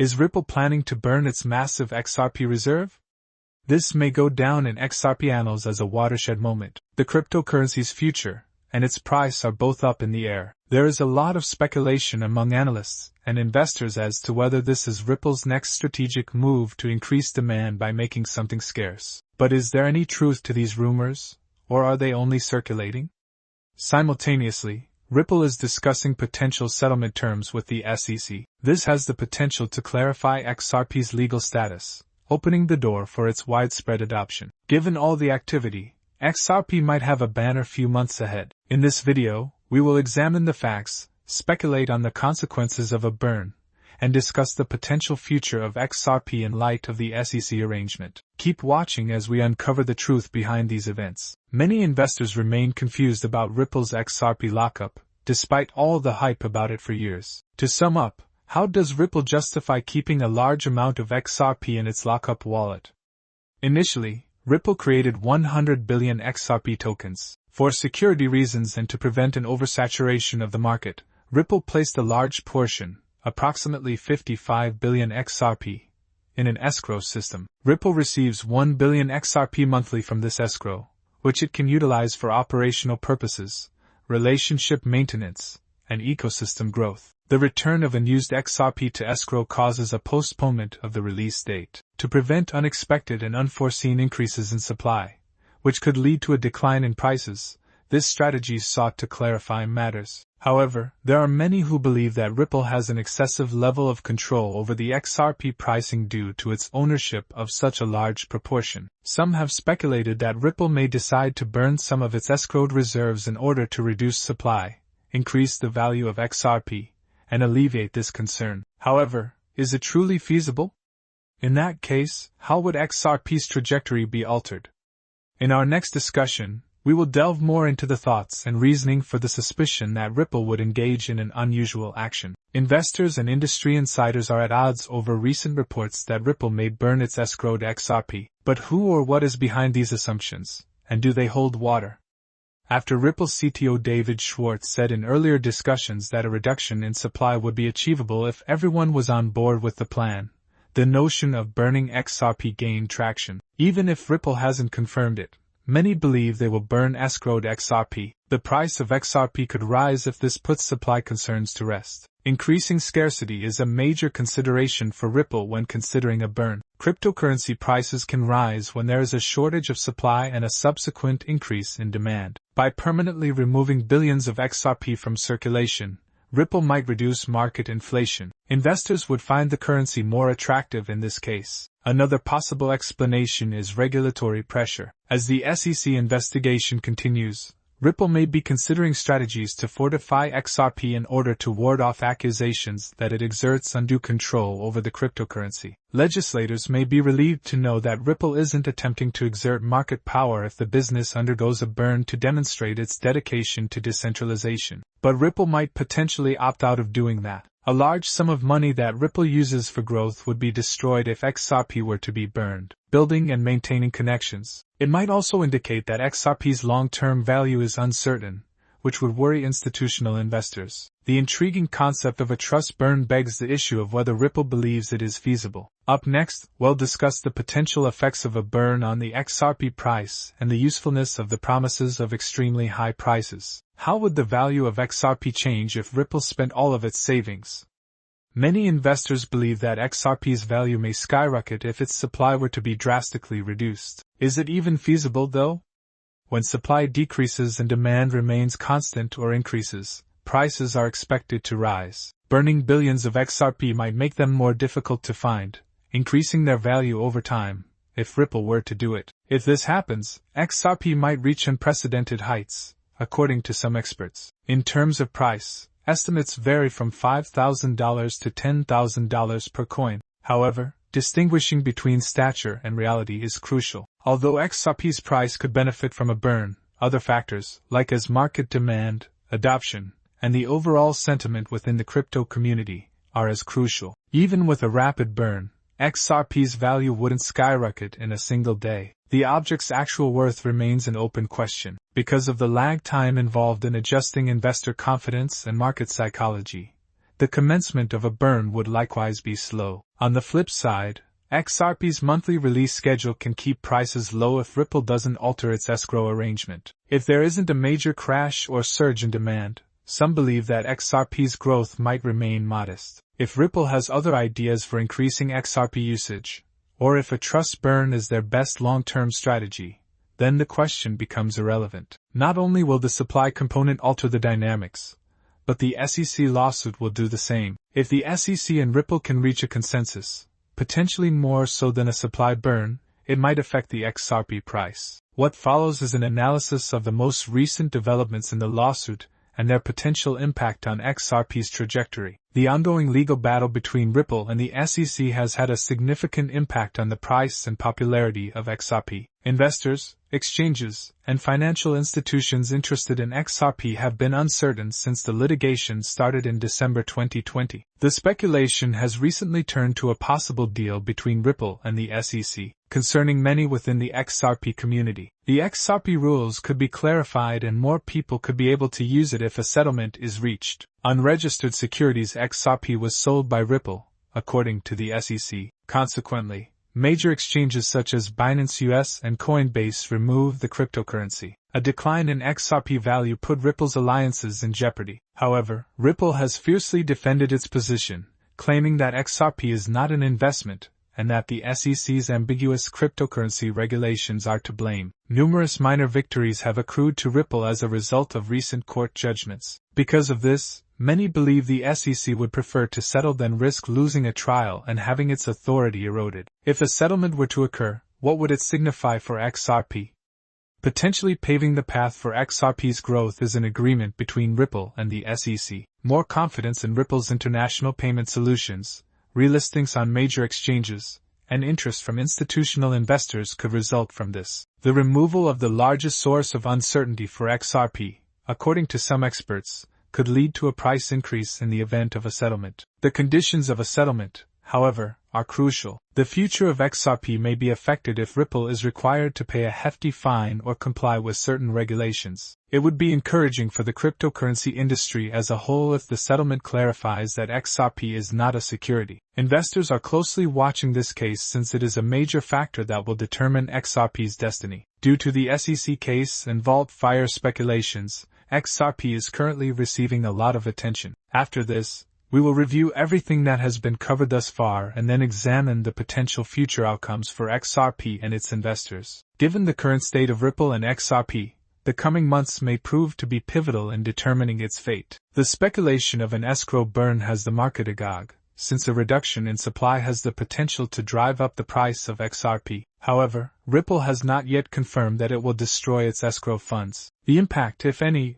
Is Ripple planning to burn its massive XRP reserve? This may go down in XRP annals as a watershed moment. The cryptocurrency's future and its price are both up in the air. There is a lot of speculation among analysts and investors as to whether this is Ripple's next strategic move to increase demand by making something scarce. But is there any truth to these rumors, or are they only circulating? Simultaneously, Ripple is discussing potential settlement terms with the SEC. This has the potential to clarify XRP's legal status, opening the door for its widespread adoption. Given all the activity, XRP might have a banner few months ahead. In this video, we will examine the facts, speculate on the consequences of a burn, and discuss the potential future of XRP in light of the SEC arrangement. Keep watching as we uncover the truth behind these events. Many investors remain confused about Ripple's XRP lockup, despite all the hype about it for years. To sum up, how does Ripple justify keeping a large amount of XRP in its lockup wallet? Initially, Ripple created 100 billion XRP tokens. For security reasons and to prevent an oversaturation of the market, Ripple placed a large portion, approximately 55 billion XRP, in an escrow system. Ripple receives 1 billion XRP monthly from this escrow, which it can utilize for operational purposes, relationship maintenance, and ecosystem growth. The return of unused XRP to escrow causes a postponement of the release date. To prevent unexpected and unforeseen increases in supply, which could lead to a decline in prices, this strategy sought to clarify matters. However, there are many who believe that Ripple has an excessive level of control over the XRP pricing due to its ownership of such a large proportion. Some have speculated that Ripple may decide to burn some of its escrowed reserves in order to reduce supply, increase the value of XRP, and alleviate this concern. However, is it truly feasible? In that case, how would XRP's trajectory be altered? In our next discussion, we will delve more into the thoughts and reasoning for the suspicion that Ripple would engage in an unusual action. Investors and industry insiders are at odds over recent reports that Ripple may burn its escrowed XRP. But who or what is behind these assumptions, and do they hold water? After Ripple's CTO David Schwartz said in earlier discussions that a reduction in supply would be achievable if everyone was on board with the plan, the notion of burning XRP gained traction. Even if Ripple hasn't confirmed it, many believe they will burn escrowed XRP. The price of XRP could rise if this puts supply concerns to rest. Increasing scarcity is a major consideration for Ripple when considering a burn. Cryptocurrency prices can rise when there is a shortage of supply and a subsequent increase in demand. By permanently removing billions of XRP from circulation, Ripple might reduce market inflation. Investors would find the currency more attractive in this case. Another possible explanation is regulatory pressure. As the SEC investigation continues, Ripple may be considering strategies to fortify XRP in order to ward off accusations that it exerts undue control over the cryptocurrency. Legislators may be relieved to know that Ripple isn't attempting to exert market power if the business undergoes a burn to demonstrate its dedication to decentralization. But Ripple might potentially opt out of doing that. A large sum of money that Ripple uses for growth would be destroyed if XRP were to be burned. Building and maintaining connections. It might also indicate that XRP's long-term value is uncertain, which would worry institutional investors. The intriguing concept of a trust burn begs the issue of whether Ripple believes it is feasible. Up next, we'll discuss the potential effects of a burn on the XRP price and the usefulness of the promises of extremely high prices. How would the value of XRP change if Ripple spent all of its savings? Many investors believe that XRP's value may skyrocket if its supply were to be drastically reduced. Is it even feasible, though? When supply decreases and demand remains constant or increases, prices are expected to rise. Burning billions of XRP might make them more difficult to find, increasing their value over time, if Ripple were to do it. If this happens, XRP might reach unprecedented heights, according to some experts. In terms of price, estimates vary from $5,000 to $10,000 per coin. However, distinguishing between stature and reality is crucial. Although XRP's price could benefit from a burn, other factors, like as market demand, adoption, and the overall sentiment within the crypto community, are as crucial. Even with a rapid burn, XRP's value wouldn't skyrocket in a single day. The object's actual worth remains an open question. Because of the lag time involved in adjusting investor confidence and market psychology, the commencement of a burn would likewise be slow. On the flip side, XRP's monthly release schedule can keep prices low if Ripple doesn't alter its escrow arrangement. If there isn't a major crash or surge in demand, some believe that XRP's growth might remain modest. If Ripple has other ideas for increasing XRP usage, or if a trust burn is their best long-term strategy, then the question becomes irrelevant. Not only will the supply component alter the dynamics, but the SEC lawsuit will do the same. If the SEC and Ripple can reach a consensus, potentially more so than a supply burn, it might affect the XRP price. What follows is an analysis of the most recent developments in the lawsuit and their potential impact on XRP's trajectory. The ongoing legal battle between Ripple and the SEC has had a significant impact on the price and popularity of XRP. Investors, exchanges, and financial institutions interested in XRP have been uncertain since the litigation started in December 2020. The speculation has recently turned to a possible deal between Ripple and the SEC, concerning many within the XRP community. The XRP rules could be clarified and more people could be able to use it if a settlement is reached. Unregistered securities XRP was sold by Ripple, according to the SEC. Consequently, major exchanges such as Binance US and Coinbase removed the cryptocurrency. A decline in XRP value put Ripple's alliances in jeopardy. However, Ripple has fiercely defended its position, claiming that XRP is not an investment, and that the SEC's ambiguous cryptocurrency regulations are to blame. Numerous minor victories have accrued to Ripple as a result of recent court judgments. Because of this, many believe the SEC would prefer to settle than risk losing a trial and having its authority eroded. If a settlement were to occur, what would it signify for XRP? Potentially paving the path for XRP's growth is an agreement between Ripple and the SEC. More confidence in Ripple's international payment solutions, relistings on major exchanges, and interest from institutional investors could result from this. The removal of the largest source of uncertainty for XRP, according to some experts, could lead to a price increase in the event of a settlement. The conditions of a settlement, however, are crucial. The future of XRP may be affected if Ripple is required to pay a hefty fine or comply with certain regulations. It would be encouraging for the cryptocurrency industry as a whole if the settlement clarifies that XRP is not a security. Investors are closely watching this case since it is a major factor that will determine XRP's destiny. Due to the SEC case and vault fire speculations, XRP is currently receiving a lot of attention. After this, we will review everything that has been covered thus far and then examine the potential future outcomes for XRP and its investors. Given the current state of Ripple and XRP, the coming months may prove to be pivotal in determining its fate. The speculation of an escrow burn has the market agog, since a reduction in supply has the potential to drive up the price of XRP. However, Ripple has not yet confirmed that it will destroy its escrow funds. The impact, if any,